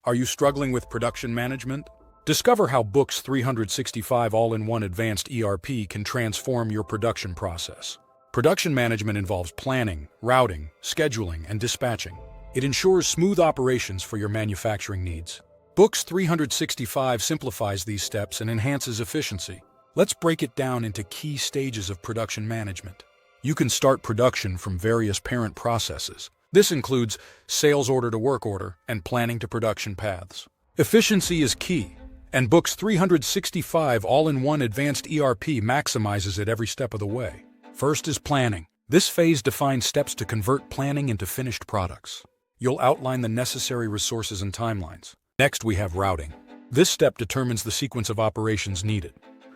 Are you struggling with production management? Discover how Books365 All-in-One Advanced ERP can transform your production process. Production management involves planning, routing, scheduling, and dispatching. It ensures smooth operations for your manufacturing needs. Books365 simplifies these steps and enhances efficiency. Let's break it down into key stages of production management. You can start production from various parent processes. This includes sales order to work order and planning to production paths. Efficiency is key, and Books365 All-in-One Advanced ERP maximizes it every step of the way. First is planning. This phase defines steps to convert planning into finished products. You'll outline the necessary resources and timelines. Next, we have routing. This step determines the sequence of operations needed.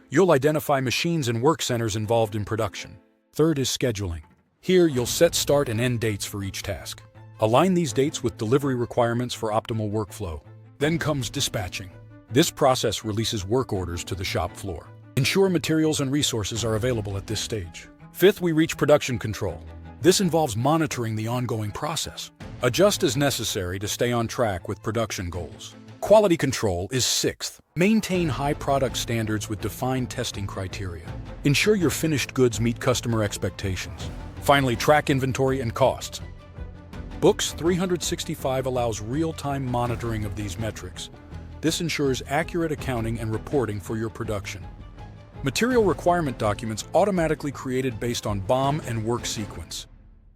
You'll identify machines and work centers involved in production. Third is scheduling. Here, you'll set start and end dates for each task. Align these dates with delivery requirements for optimal workflow. Then comes dispatching. This process releases work orders to the shop floor. Ensure materials and resources are available at this stage. Fifth, we reach production control. This involves monitoring the ongoing process. Adjust as necessary to stay on track with production goals. Quality control is sixth. Maintain high product standards with defined testing criteria. Ensure your finished goods meet customer expectations. Finally, track inventory and costs. Books365 allows real-time monitoring of these metrics. This ensures accurate accounting and reporting for your production. Material requirement documents automatically created based on BOM and work sequence.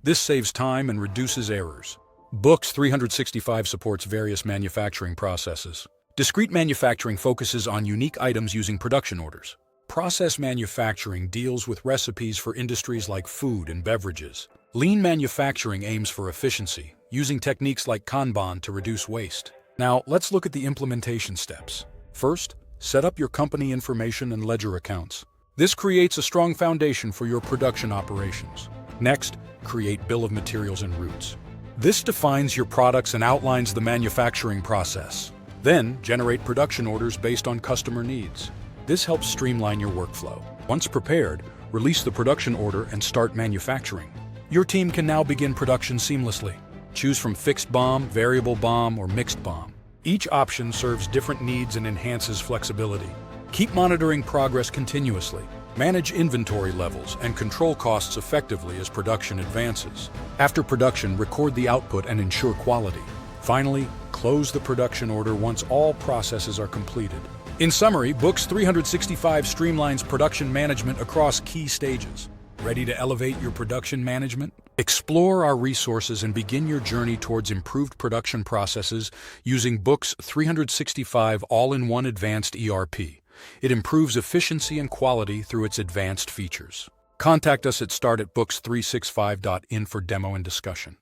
This saves time and reduces errors. Books365 supports various manufacturing processes. Discrete manufacturing focuses on unique items using production orders. Process manufacturing deals with recipes for industries like food and beverages. Lean manufacturing aims for efficiency, using techniques like Kanban to reduce waste. Now, let's look at the implementation steps. First, set up your company information and ledger accounts. This creates a strong foundation for your production operations. Next, create bill of materials and routes. This defines your products and outlines the manufacturing process. Then, generate production orders based on customer needs. This helps streamline your workflow. Once prepared, release the production order and start manufacturing. Your team can now begin production seamlessly. Choose from fixed BOM, variable BOM, or mixed BOM. Each option serves different needs and enhances flexibility. Keep monitoring progress continuously. Manage inventory levels and control costs effectively as production advances. After production, record the output and ensure quality. Finally, close the production order once all processes are completed. In summary, Books365 streamlines production management across key stages. Ready to elevate your production management? Explore our resources and begin your journey towards improved production processes using Books365 All-in-One Advanced ERP. It improves efficiency and quality through its advanced features. Contact us at start@books365.in for demo and discussion.